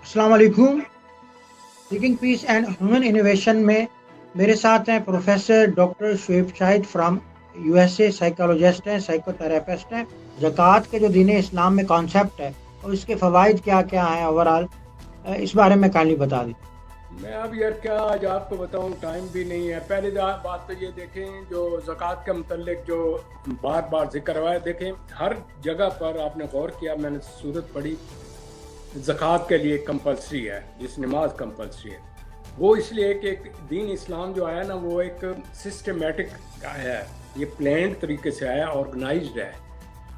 السلام علیکم. Seeking peace and human innovation میں میرے ساتھ ہیں professor doctor Shoaib Shahid from U S A. Psychologist ہیں، سائیکو تھراپسٹ ہیں. زکوٰۃ کے جو دین اسلام میں کانسیپٹ ہے اور اس کے فوائد کیا کیا ہیں اوور آل، اس بارے میں کہانی بتا دی. میں اب یار کیا آج آپ کو بتاؤں، ٹائم بھی نہیں ہے. پہلے بات تو یہ دیکھیں جو زکوٰۃ کے متعلق جو بار بار ذکر ہوا ہے، دیکھیں ہر جگہ پر آپ نے غور کیا، میں نے صورت پڑھی زکوٰۃ کے لیے کمپلسری ہے، جس نماز کمپلسری ہے. وہ اس لیے کہ دین اسلام جو آیا نا وہ ایک سسٹمیٹک آیا ہے، یہ پلانڈ طریقے سے آیا، آرگنائزڈ ہے.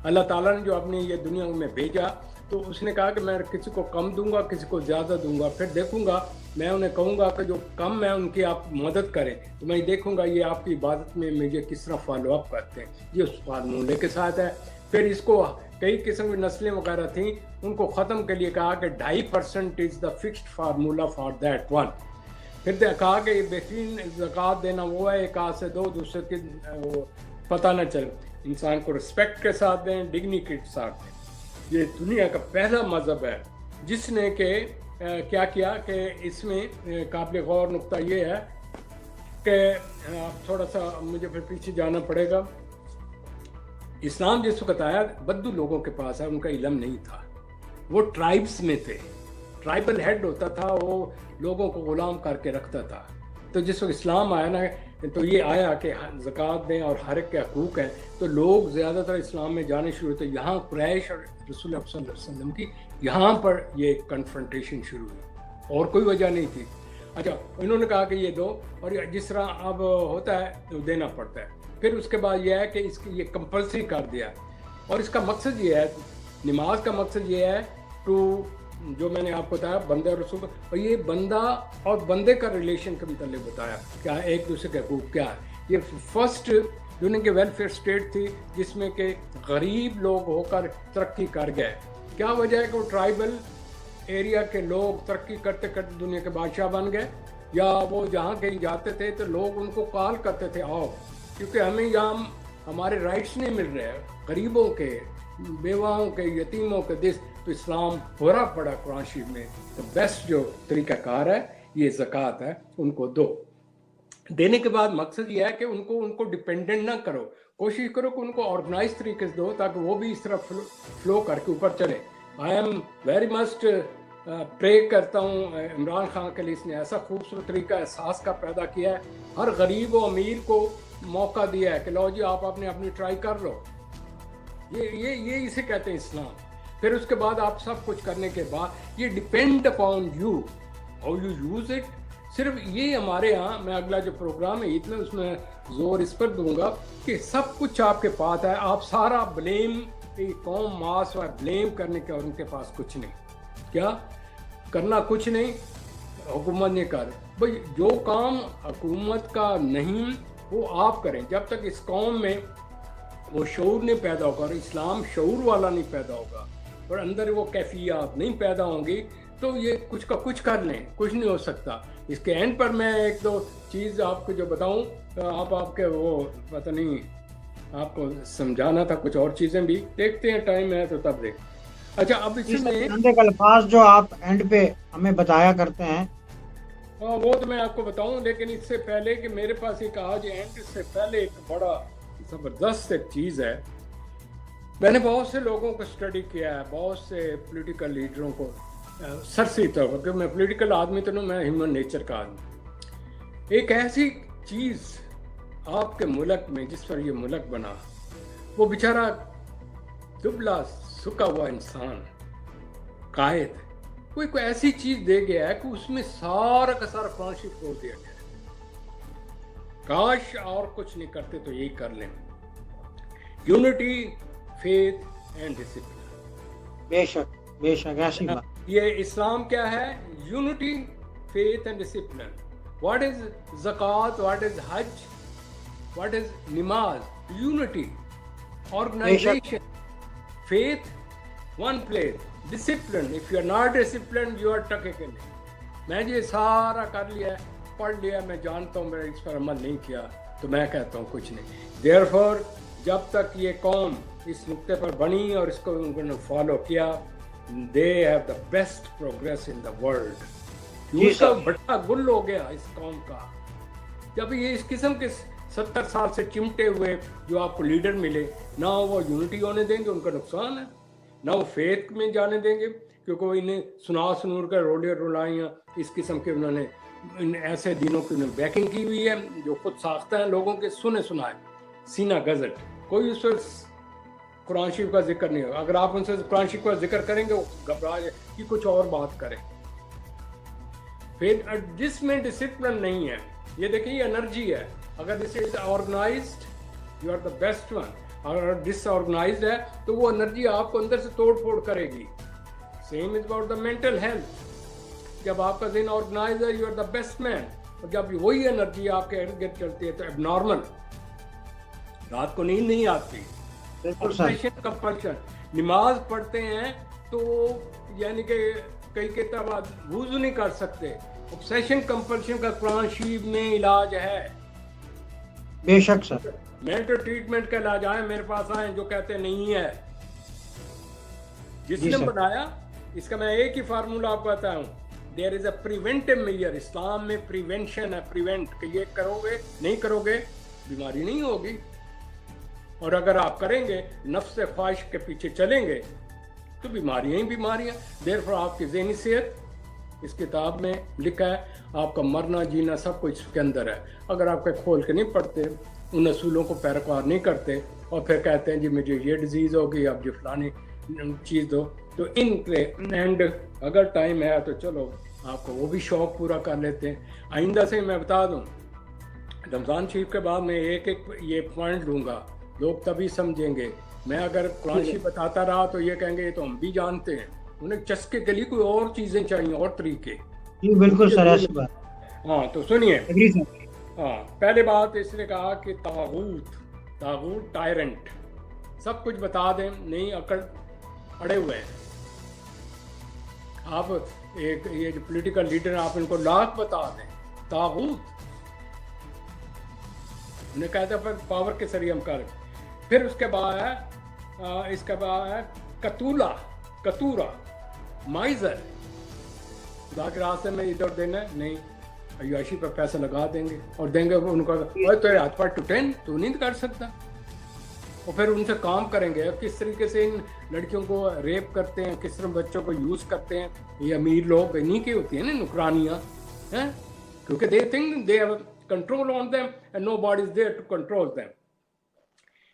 اللہ تعالیٰ نے جو اپنی یہ دنیا میں بھیجا تو اس نے کہا کہ میں کسی کو کم دوں گا، کسی کو زیادہ دوں گا. پھر دیکھوں گا، میں انہیں کہوں گا کہ جو کم ہے ان کی آپ مدد کریں، تو میں دیکھوں گا یہ آپ کی عبادت میں مجھے کس طرح فالو اپ کرتے ہیں. یہ اس فارمولے کے ساتھ ہے. پھر اس کو کئی قسم کی نسلیں وغیرہ تھیں، ان کو ختم کے لیے کہا کہ 2.5% is the fixed formula for that one. پھر کہا کہ یہ بہترین زکوٰۃ دینا وہ ہے ایک ہاتھ سے دو، دوسرے کے پتہ نہ چلے. انسان کو رسپیکٹ کے ساتھ دیں، ڈگنیٹی کے ساتھ دیں. یہ دنیا کا پہلا مذہب ہے جس نے کہ کیا کیا کہ اس میں قابل غور نقطہ یہ ہے کہ تھوڑا سا مجھے پھر پیچھے جانا پڑے گا. اسلام جس وقت آیا بدو لوگوں کے پاس ہے، ان کا علم نہیں تھا، وہ ٹرائبس میں تھے. ٹرائبل ہیڈ ہوتا تھا، وہ لوگوں کو غلام کر کے رکھتا تھا. تو جس وقت اسلام آیا نا تو یہ آیا کہ زکوٰۃ دیں اور ہر ایک کے حقوق ہیں، تو لوگ زیادہ تر اسلام میں جانے شروع ہوتے. یہاں قریش اور رسول اللہ صلی اللہ علیہ وسلم کی یہاں پر یہ کنفرنٹیشن شروع ہوئی، اور کوئی وجہ نہیں تھی. اچھا، انہوں نے کہا کہ یہ دو، اور جس طرح اب ہوتا ہے تو دینا پڑتا ہے. پھر اس کے بعد یہ ہے کہ اس کی یہ کمپلسری کر دیا، اور اس کا مقصد یہ ہے، نماز کا مقصد یہ ہے ٹو، جو میں نے آپ کو بتایا بندے اور رسول، اور یہ بندہ اور بندے کا ریلیشن کے متعلق بتایا کیا ایک دوسرے کے حقوق کیا ہے. یہ فرسٹ دنیا کے ویلفیئر اسٹیٹ تھی جس میں کہ غریب لوگ ہو کر ترقی کر گئے. کیا وجہ ہے کہ وہ ٹرائبل ایریا کے لوگ ترقی کرتے کرتے دنیا کے بادشاہ بن گئے، یا وہ جہاں کہیں جاتے تھے تو لوگ ان کو کال کرتے تھے آؤ، کیونکہ ہمیں یہاں ہمارے رائٹس نہیں مل رہے، غریبوں کے، بیواؤں کے، یتیموں کے دس. تو اسلام پورا پڑا قرآن شریف میں. تو بیسٹ جو طریقہ کار ہے یہ زکوٰۃ ہے، ان کو دو. دینے کے بعد مقصد یہ ہے کہ ان کو ڈپینڈنٹ نہ کرو، کوشش کرو کہ ان کو آرگنائز طریقے سے دو تاکہ وہ بھی اس طرح فلو کر کے اوپر چلے. آئی ایم ویری مسٹ پرے کرتا ہوں عمران خان کے لیے، اس نے ایسا خوبصورت طریقہ احساس کا پیدا کیا ہے، ہر غریب و امیر کو موقع دیا ہے کہ لو جی آپ اپنی ٹرائی کر لو. یہ اسے کہتے ہیں اسلام. پھر اس کے بعد آپ سب کچھ کرنے کے بعد یہ depend upon you how you use it. صرف یہ ہمارے ہاں، میں اگلا جو پروگرام ہے اتنا اس میں زور اس پر دوں گا کہ سب کچھ آپ کے پاس ہے. آپ سارا بلیم قوم ماس اور بلیم کرنے کے، اور ان کے پاس کچھ نہیں، کیا کرنا کچھ نہیں، حکومت نہیں کر. بھائی جو کام حکومت کا نہیں وہ آپ کریں. جب تک اس قوم میں وہ شعور نہیں پیدا ہوگا، اور اسلام شعور والا نہیں پیدا ہوگا، اور اندر وہ کیفیات نہیں پیدا ہوں گی، تو یہ کچھ کا کچھ کر لیں، کچھ نہیں ہو سکتا. اس کے اینڈ پر میں ایک دو چیز آپ کو جو بتاؤں، آپ کے وہ پتہ نہیں آپ کو سمجھانا تھا کچھ اور چیزیں بھی، دیکھتے ہیں ٹائم ہے تو تب دیکھ. اچھا، اب اس میں چند الفاظ جو آپ اینڈ پہ ہمیں بتایا کرتے ہیں، وہ تو میں آپ کو بتاؤں، لیکن اس سے پہلے کہ میرے پاس ایک آج اینڈ سے پہلے ایک بڑا زبردست ایک چیز ہے. میں نے بہت سے لوگوں کو اسٹڈی کیا ہے، بہت سے پولیٹیکل لیڈروں کو، سرسی طور پر، کہ میں پولیٹیکل آدمی تو نہیں، میں ہیومن نیچر کا آدمی. ایک ایسی چیز آپ کے ملک میں جس پر یہ ملک بنا، وہ بیچارہ دبلا سکا ہوا انسان قائد کوئی ایسی چیز دے گیا ہے کہ اس میں سارا کا سارا قرآن شریف کھول دیا گیا ہے. کاش اور کچھ نہیں کرتے تو یہی کر لیں. Unity, faith and discipline. بے شک بے شک ایسی بات. یہ اسلام کیا ہے؟ Unity, faith and discipline. What is زکوٰۃ، واٹ از حج، واٹ از نماز؟ Unity, organisation, faith, one place, discipline. If you are not discipline you are ٹکے کے نہیں. میں یہ سارا کر لیا، پڑھ لیا، میں جانتا ہوں، میں اس پر عمل نہیں کیا، تو میں کہتا ہوں کچھ نہیں. دیئرفور جب تک یہ قوم اس نقطے پر بنی اور اس کو انہوں نے فالو کیا، they have the best progress in the world. جی اس کا سر بٹا گل ہو گیا اس قوم کا جب یہ اس قسم کے 70 سال سے چمٹے ہوئے جو آپ کو لیڈر ملے، نہ وہ یونٹی ہونے دیں گے، ان کا نقصان ہے، نہ وہ فیتھ میں جانے دیں گے، کیونکہ وہ انہیں سنور کر رولے رولائیاں اس قسم کے انہوں نے ان ایسے دینوں کی انہیں بیکنگ کی ہوئی ہے جو خود ساختہ ہیں لوگوں کے سنے سنائے سینہ گزٹ. کوئی اس پر قرآن شریف کا ذکر نہیں ہوگا. اگر آپ ان سے قرآن شریف کا ذکر کریں گے وہ گھبرا جائے کہ کچھ اور بات کریں. پھر جس میں ڈسپلن نہیں ہے، یہ دیکھیں یہ انرجی ہے. اگر this is organised you are the best one, اگر ڈس آرگنائزڈ ہے تو وہ انرجی آپ کو اندر سے توڑ پھوڑ کرے گی. Same is about the mental health. جب آپ کا ذہن آرگنائز ہے یو آر دا بیسٹ مین، اور جب وہی انرجی آپ کے ارد گرد چلتی ہے تو اب نارمل رات کو نیند نہیں آتی. بالکل سر. کمپلشن نماز پڑھتے ہیں تو یعنی کہ کئی بعد وضو نہیں کر سکتے. obsession کمپلشن کا قرآن شریف میں علاج ہے. بے شک سر. مینٹل ٹریٹمنٹ کا علاج آئے میرے پاس آئے جو کہتے نہیں ہے. جس نے بنایا اس کا میں ایک ہی فارمولہ آپ کو بتایا ہوں. دیر از اے پریونٹیو میجر. اسلام میں پریونشن ہے. پریونٹ کہ یہ کرو گے نہیں کرو گے بیماری نہیں ہوگی، اور اگر آپ کریں گے نفس خواہش کے پیچھے چلیں گے تو بیماریاں ہی بیماریاں. دیرفور آپ کی ذہنی صحت اس کتاب میں لکھا ہے، آپ کا مرنا جینا سب کچھ اس کے اندر ہے. اگر آپ کے کھول کے نہیں پڑھتے، ان اصولوں کو پیروکار نہیں کرتے اور پھر کہتے ہیں جی مجھے یہ ڈیزیز ہوگی، اب جو فلانی چیز دو، تو ان کے اینڈ اگر ٹائم ہے تو چلو آپ کو وہ بھی شوق پورا کر لیتے ہیں. آئندہ سے میں بتا دوں رمضان شریف کے بعد میں ایک یہ پوائنٹ دوں گا، لوگ تبھی سمجھیں گے. میں اگر قرآن شریف بتاتا رہا تو یہ کہیں گے یہ تو ہم بھی جانتے ہیں. انہیں چسکے کے لیے کوئی اور چیزیں چاہیے، اور طریقے. جی بالکل سر ایسی بات. ہاں تو سنیے. ہاں پہلے بات اس نے کہا کہ طاغوت ٹائرنٹ سب کچھ بتا دیں، نہیں اکڑ اڑے ہوئے ہیں. آپ ایک یہ جو پولیٹیکل لیڈر آپ ان کو لاکھ بتا دیں. طاغوت انہیں کہتا ہے پاور کے ذریعے ہم کر. پھر اس کے بعد ہے کتورا مائزر. خدا کے راستے میں ادھر دینا نہیں، عیاشی پر پیسہ لگا دیں گے اور دیں گے ان کو تیرے ہاتھ پر ٹوٹیں تو نہیں کر سکتا. اور پھر ان سے کام کریں گے کس طریقے سے ان لڑکیوں کو ریپ کرتے ہیں، کس طرح بچوں کو یوز کرتے ہیں. یہ امیر لوگ انہیں کی ہوتی ہیں نا نکرانیاں، کیونکہ they think they have control on them and nobody is there to control them.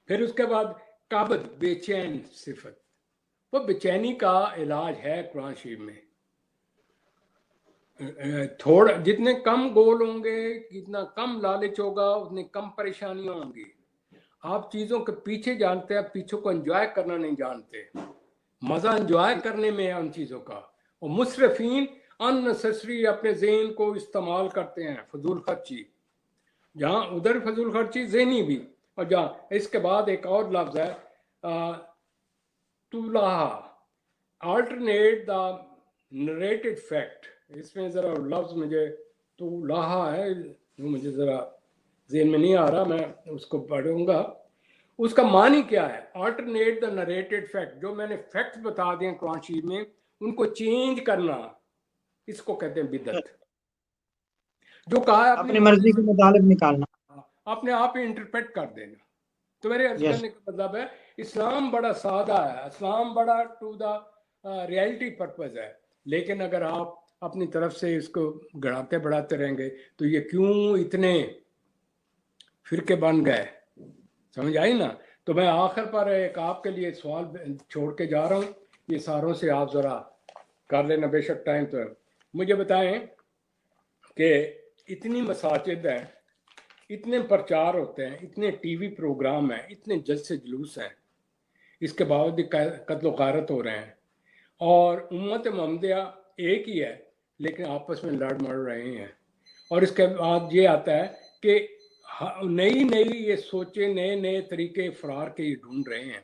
پھر اس کے بعد قابض بے چین صفت. وہ بے چینی کا علاج ہے قرآن شریف میں. تھوڑا جتنے کم گول ہوں گے، جتنا کم لالچ ہوگا، اتنی کم پریشانیاں ہوں گی. آپ چیزوں کے پیچھے جانتے ہیں، پیچھے کو انجوائے کرنا نہیں جانتے. مزہ انجوائے کرنے میں ہے ان چیزوں کا. اور مصرفین unnecessary اپنے ذہن کو استعمال کرتے ہیں، فضول خرچی. جہاں ادھر فضول خرچی ذہنی بھی. اور جہاں اس کے بعد ایک اور لفظ ہے تولاہا alternate the narrated fact. اس میں ذرا لفظ مجھے تولاہا ہے وہ مجھے ذرا ذہن میں نہیں آ رہا، میں اس کو پڑھوں گا. اس کا معنی کیا ہے؟ alternate the narrated fact. جو میں نے فیکٹس بتا دیں قرآن شریف میں ان کو چینج کرنا، اس کو کہتے ہیں بدعت. جو کہا ہے اپنی مرضی کے مطابق نکالنا، اپنے آپ ہی انٹرپریٹ کر دینا. تو میرے عرض کرنے کا مطلب ہے اسلام بڑا سادہ ہے، اسلام بڑا ٹو دا ریالٹی پرپز ہے. لیکن اگر آپ اپنی طرف سے اس کو گڑھاتے بڑھاتے رہیں گے تو یہ کیوں اتنے فرقے بن گئے، سمجھ آئی نا. تو میں آخر پر ایک آپ کے لیے سوال چھوڑ کے جا رہا ہوں، یہ ساروں سے آپ ذرا کر لینا، بے شک ٹائم تو ہے. مجھے بتائیں کہ اتنی مساجد ہیں، اتنے پرچار ہوتے ہیں، اتنے ٹی وی پروگرام ہیں، اتنے جلسے جلوس ہیں، اس کے باوجود قتل و غارت ہو رہے ہیں، اور امت محمدیہ ایک ہی ہے لیکن آپس میں لڑ مڑ رہے ہیں. اور اس کے بعد یہ آتا ہے کہ نئی یہ سوچے، نئے طریقے فرار کے ڈھونڈ رہے ہیں.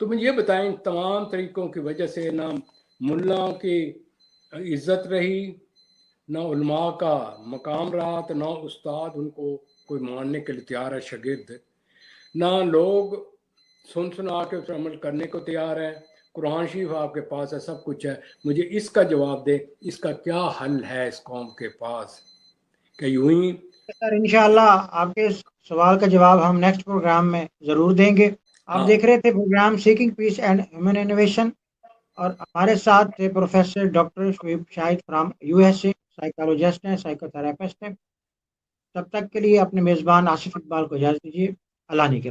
تو مجھے یہ بتائیں تمام طریقوں کی وجہ سے نہ ملاؤں کی عزت رہی، نہ علماء کا مقام رہا، تو نہ استاد ان کو کوئی ماننے کے لیے تیار ہے، شاگرد نہ لوگ سنا کے اس پر عمل کرنے کو تیار ہیں. قرآن شریف آپ کے پاس ہے، سب کچھ ہے، مجھے اس کا جواب دے، اس کا کیا حل ہے اس قوم کے پاس؟ کہ یوں ہی سر انشاءاللہ آپ کے سوال کا جواب ہم نیکسٹ پروگرام میں ضرور دیں گے. آپ ہاں دیکھ رہے تھے program seeking peace and human innovation, اور ہمارے ساتھ تھے professor doctor Shoaib Shahid from USA، psychologist ہیں، سائیکو تھراپسٹ ہیں. تب تک کے لیے اپنے میزبان آصف اقبال کو اجازت دیجیے. اللہ نے کے